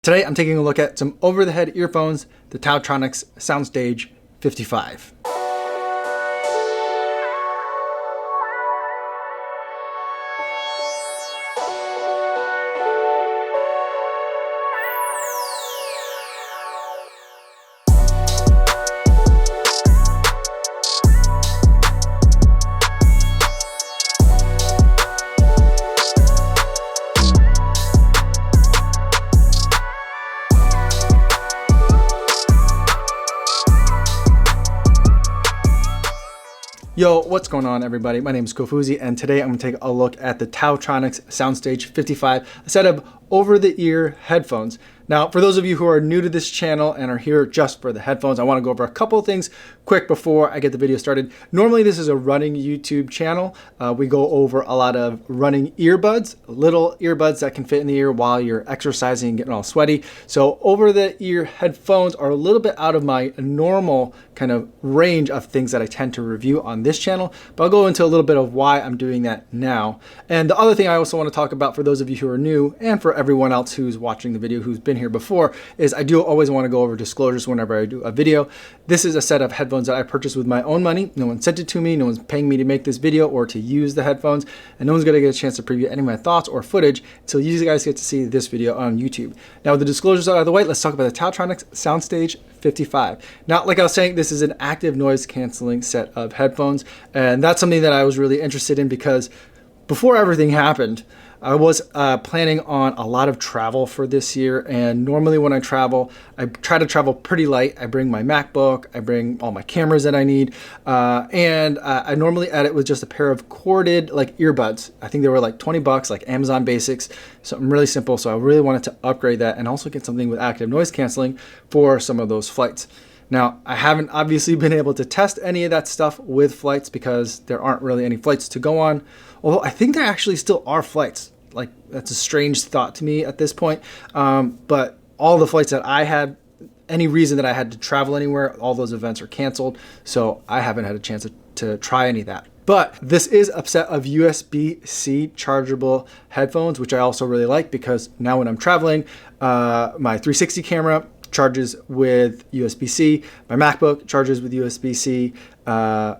Today I'm taking a look at some over-the-head earphones, the Taotronics Soundstage 55. Yo, what's going on everybody? My name is Kofuzi and today I'm going to take a look at the Taotronics Soundstage 55, a set of over-the-ear headphones. Now, for those of you who are new to this channel and are here just for the headphones, I want to go over a couple of things quick before I get the video started. Normally, this is a running YouTube channel. We go over a lot of running earbuds, little earbuds that can fit in the ear while you're exercising and getting all sweaty. So over-the-ear headphones are a little bit out of my normal kind of range of things that I tend to review on this channel, but I'll go into a little bit of why I'm doing that now. And the other thing I also want to talk about for those of you who are new and for everyone else who's watching the video who's been here before is I do always want to go over disclosures whenever I do a video. This is a set of headphones that I purchased with my own money. No one sent it to me. No one's paying me to make this video or to use the headphones, and no one's going to get a chance to preview any of my thoughts or footage until you guys get to see this video on YouTube. Now with the disclosures out of the way, let's talk about the Taotronics Soundstage 55. Now, like I was saying, this is an active noise canceling set of headphones, and that's something that I was really interested in because before everything happened, I was planning on a lot of travel for this year, and normally when I travel, I try to travel pretty light. I bring my MacBook, I bring all my cameras that I need, and I normally edit with just a pair of corded like earbuds. I think they were like 20 bucks, like Amazon Basics, something really simple. So I really wanted to upgrade that and also get something with active noise canceling for some of those flights. Now, I haven't obviously been able to test any of that stuff with flights because there aren't really any flights to go on. Although I think there actually still are flights. Like, that's a strange thought to me at this point. But all the flights that I had, any reason that I had to travel anywhere, all those events are canceled. So I haven't had a chance to try any of that. But this is a set of USB-C chargeable headphones, which I also really like because now when I'm traveling, my 360 camera charges with USB-C, my MacBook charges with USB-C, my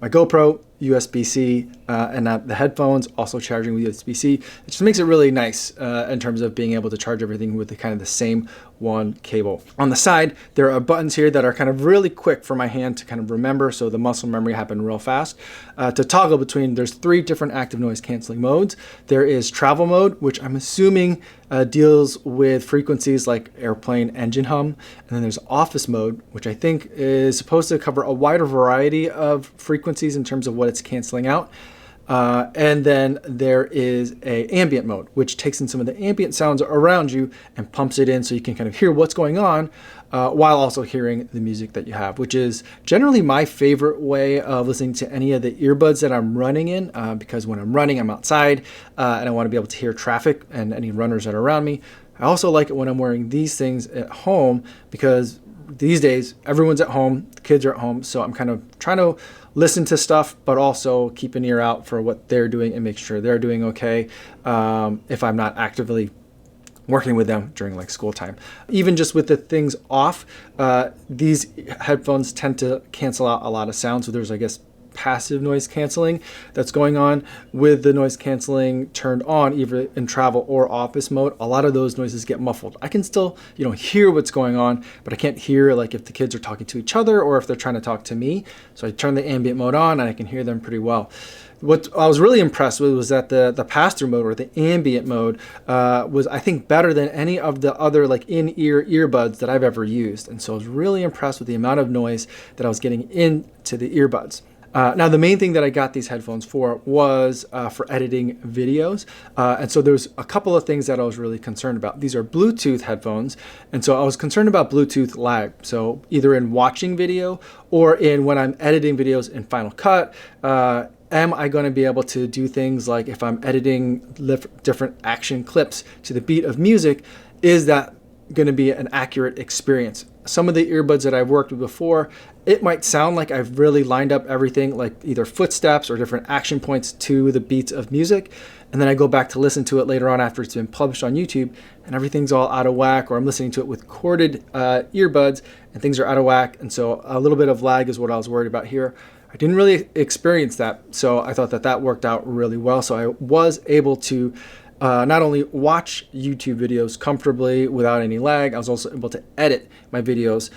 GoPro USB-C, and the headphones also charging with USB-C. It just makes it really nice in terms of being able to charge everything with the same one cable. On the side, there are buttons here that are kind of really quick for my hand to kind of remember, so the muscle memory happened real fast. To toggle between, there's 3 different active noise canceling modes. There is travel mode, which I'm assuming deals with frequencies like airplane engine hum. And then there's office mode, which I think is supposed to cover a wider variety of frequencies in terms of what it's canceling out. And then there is a ambient mode, which takes in some of the ambient sounds around you and pumps it in so you can kind of hear what's going on while also hearing the music that you have, which is generally my favorite way of listening to any of the earbuds that I'm running in, because when I'm running, I'm outside and I want to be able to hear traffic and any runners that are around me. I also like it when I'm wearing these things at home because these days everyone's at home, the kids are at home, so I'm kind of trying to listen to stuff, but also keep an ear out for what they're doing and make sure they're doing okay if I'm not actively working with them during like school time. Even just with the things off, these headphones tend to cancel out a lot of sound. So there's, I guess, passive noise canceling that's going on. With the noise canceling turned on, either in travel or office mode, a lot of those noises get muffled. I can still, hear what's going on, but I can't hear like if the kids are talking to each other or if they're trying to talk to me. So I turn the ambient mode on and I can hear them pretty well. What I was really impressed with was that the pass-through mode or the ambient mode was, I think, better than any of the other like in-ear earbuds that I've ever used. And so I was really impressed with the amount of noise that I was getting into the earbuds. Now, the main thing that I got these headphones for was for editing videos. And so there's a couple of things that I was really concerned about. These are Bluetooth headphones. And so I was concerned about Bluetooth lag. So either in watching video or in when I'm editing videos in Final Cut, am I going to be able to do things like if I'm editing different action clips to the beat of music, is that going to be an accurate experience. Some of the earbuds that I've worked with before, it might sound like I've really lined up everything, like either footsteps or different action points to the beats of music. And then I go back to listen to it later on after it's been published on YouTube, and everything's all out of whack, or I'm listening to it with corded earbuds and things are out of whack. And so a little bit of lag is what I was worried about here. I didn't really experience that, so I thought that worked out really well. So I was able to not only watch YouTube videos comfortably without any lag, I was also able to edit my videos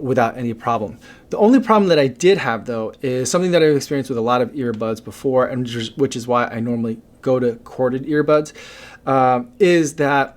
without any problem. The only problem that I did have, though, is something that I've experienced with a lot of earbuds before, and which is why I normally go to corded earbuds, is that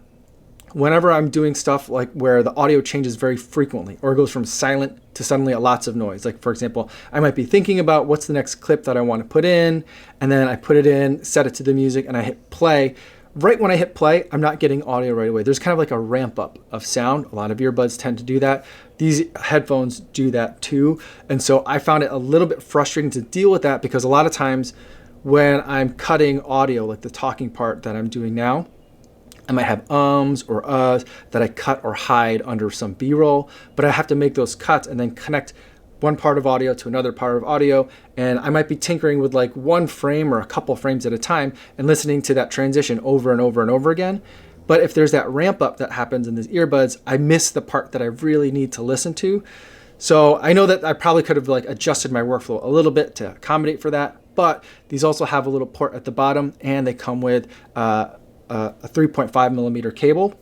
whenever I'm doing stuff like where the audio changes very frequently, or it goes from silent to suddenly lots of noise. Like, for example, I might be thinking about what's the next clip that I want to put in, and then I put it in, set it to the music, and I hit play. Right when I hit play, I'm not getting audio right away. There's kind of like a ramp up of sound. A lot of earbuds tend to do that. These headphones do that too. And so I found it a little bit frustrating to deal with that, because a lot of times when I'm cutting audio, like the talking part that I'm doing now, I might have ums or uhs that I cut or hide under some B-roll, but I have to make those cuts and then connect one part of audio to another part of audio, and I might be tinkering with like one frame or a couple frames at a time and listening to that transition over and over and over again. But if there's that ramp up that happens in these earbuds, I miss the part that I really need to listen to. So I know that I probably could have like adjusted my workflow a little bit to accommodate for that, but these also have a little port at the bottom, and they come with a 3.5 millimeter cable,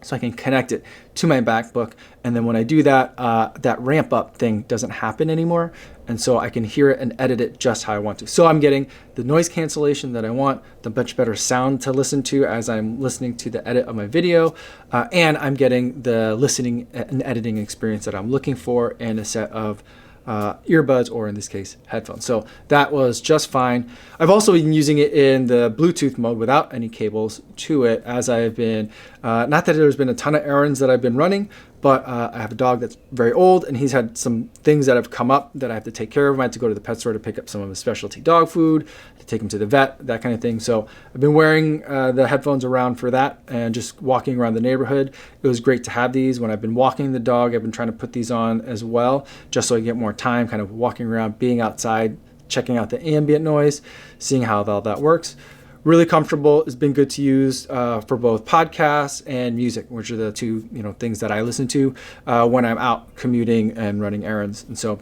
so I can connect it to my MacBook. And then when I do that, that ramp up thing doesn't happen anymore. And so I can hear it and edit it just how I want to. So I'm getting the noise cancellation that I want, the much better sound to listen to as I'm listening to the edit of my video, and I'm getting the listening and editing experience that I'm looking for in a set of earbuds, or in this case, headphones. So that was just fine. I've also been using it in the Bluetooth mode without any cables to it, as I've been, not that there's been a ton of errands that I've been running, but I have a dog that's very old, and he's had some things that have come up that I have to take care of. I had to go to the pet store to pick up some of his specialty dog food, to take him to the vet, that kind of thing. So I've been wearing the headphones around for that and just walking around the neighborhood. It was great to have these. When I've been walking the dog, I've been trying to put these on as well, just so I get more time kind of walking around, being outside, checking out the ambient noise, seeing how all that works. Really comfortable. It's been good to use for both podcasts and music, which are the two things that I listen to when I'm out commuting and running errands. And so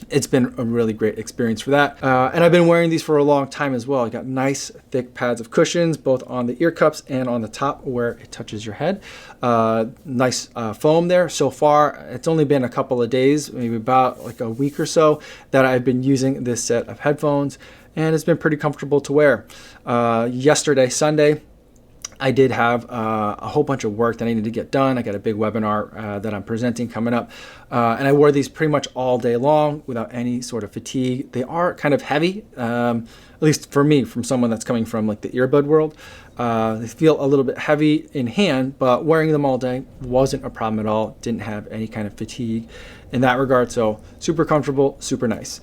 it's been a really great experience for that. And I've been wearing these for a long time as well. I got nice thick pads of cushions, both on the ear cups and on the top where it touches your head. Nice foam there. So far, it's only been a couple of days, maybe about like a week or so, that I've been using this set of headphones, and it's been pretty comfortable to wear. Yesterday, Sunday, I did have a whole bunch of work that I needed to get done. I got a big webinar that I'm presenting coming up. And I wore these pretty much all day long without any sort of fatigue. They are kind of heavy, at least for me, from someone that's coming from like the earbud world. They feel a little bit heavy in hand, but wearing them all day wasn't a problem at all. Didn't have any kind of fatigue in that regard. So super comfortable, super nice.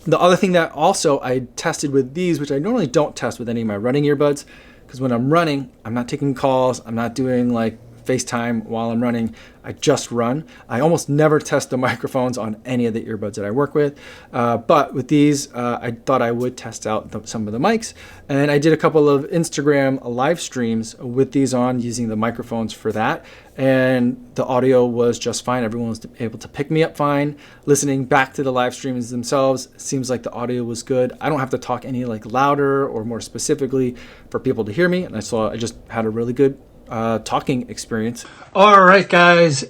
The other thing that also I tested with these, which I normally don't test with any of my running earbuds, because when I'm running, I'm not taking calls, I'm not doing like FaceTime while I'm running, I just run. I almost never test the microphones on any of the earbuds that I work with. But with these, I thought I would test out some of the mics. And I did a couple of Instagram live streams with these on, using the microphones for that. And the audio was just fine. Everyone was able to pick me up fine. Listening back to the live streams themselves, seems like the audio was good. I don't have to talk any like louder or more specifically for people to hear me. And I just had a really good talking experience. All right, guys.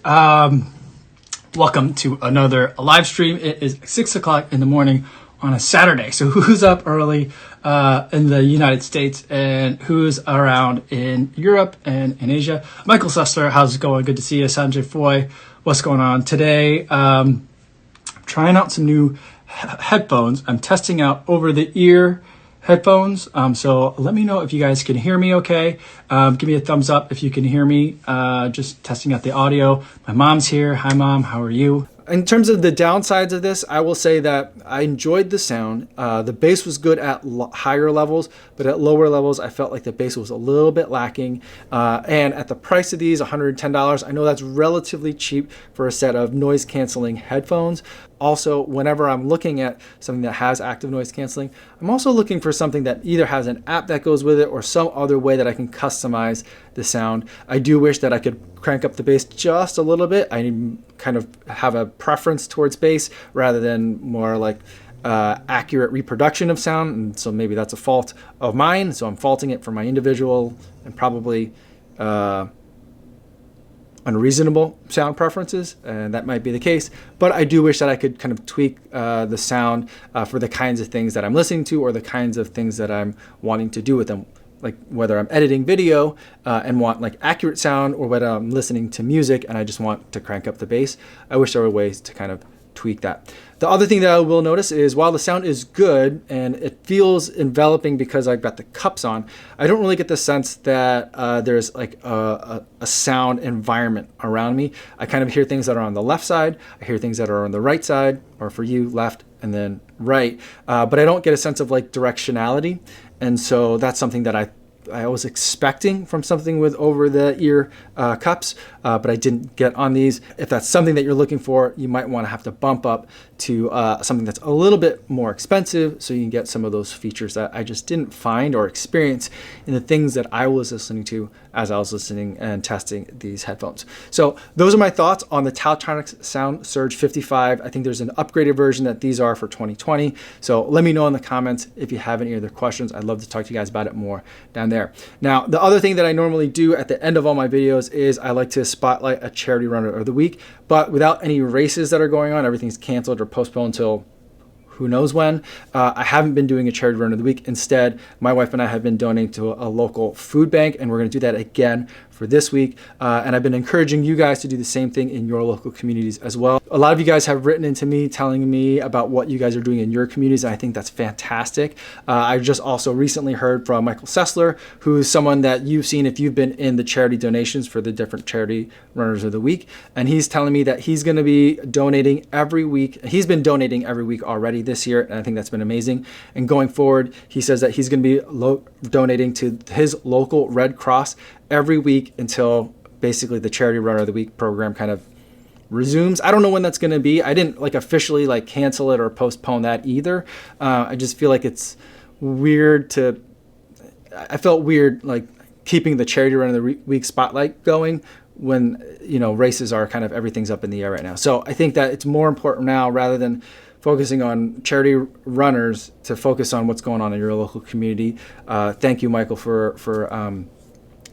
Welcome to another live stream. It is 6 o'clock in the morning on a Saturday. So who's up early in the United States and who's around in Europe and in Asia? Michael Sussler, how's it going? Good to see you. Sanjay Foy, what's going on today? Trying out some new headphones. I'm testing out over the ear headphones. So let me know if you guys can hear me okay. Give me a thumbs up if you can hear me. Just testing out the audio. My mom's here. Hi, Mom. How are you? In terms of the downsides of this, I will say that I enjoyed the sound. The bass was good at higher levels, but at lower levels, I felt like the bass was a little bit lacking. And at the price of these, $110, I know that's relatively cheap for a set of noise canceling headphones. Also, whenever I'm looking at something that has active noise canceling, I'm also looking for something that either has an app that goes with it or some other way that I can customize the sound. I do wish that I could crank up the bass just a little bit. I kind of have a preference towards bass rather than more like accurate reproduction of sound, and so maybe that's a fault of mine, so I'm faulting it for my individual and probably unreasonable sound preferences, and that might be the case. But I do wish that I could kind of tweak the sound for the kinds of things that I'm listening to or the kinds of things that I'm wanting to do with them. Like whether I'm editing video and want like accurate sound, or whether I'm listening to music and I just want to crank up the bass. I wish there were ways to kind of tweak that. The other thing that I will notice is while the sound is good and it feels enveloping because I've got the cups on, I don't really get the sense that there's like a sound environment around me. I kind of hear things that are on the left side, I hear things that are on the right side, or for you, left and then right, but I don't get a sense of like directionality. And so that's something that I was expecting from something with over-the-ear cups, but I didn't get on these. If that's something that you're looking for, you might want to have to bump up to something that's a little bit more expensive so you can get some of those features that I just didn't find or experience in the things that I was listening to as I was listening and testing these headphones. So those are my thoughts on the Taotronics Sound Surge 55. I think there's an upgraded version that these are for 2020. So let me know in the comments if you have any other questions. I'd love to talk to you guys about it more down there. Now, the other thing that I normally do at the end of all my videos is I like to spotlight a charity runner of the week, but without any races that are going on, everything's canceled or postponed until who knows when. I haven't been doing a charity run of the week. Instead, my wife and I have been donating to a local food bank, and we're going to do that again for this week. And I've been encouraging you guys to do the same thing in your local communities as well. A lot of you guys have written into me telling me about what you guys are doing in your communities, and I think that's fantastic. I just also recently heard from Michael Sessler, who's someone that you've seen if you've been in the charity donations for the different charity runners of the week. And he's telling me that he's going to be donating every week. He's been donating every week already this year, and I think that's been amazing. And going forward, he says that he's going to be donating to his local Red Cross every week until basically the charity runner of the week program kind of resumes. I don't know when that's going to be. I didn't like officially like cancel it or postpone that either. I just feel like it's weird I felt weird like keeping the charity runner of the week spotlight going when, you know, races are kind of everything's up in the air right now. So I think that it's more important now, rather than focusing on charity runners, to focus on what's going on in your local community. Thank you, Michael, for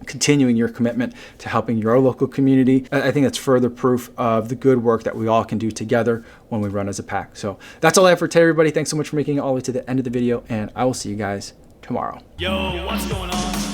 continuing your commitment to helping your local community. I think that's further proof of the good work that we all can do together when we run as a pack. So that's all I have for today, everybody. Thanks so much for making it all the way to the end of the video, and I will see you guys tomorrow. Yo, what's going on?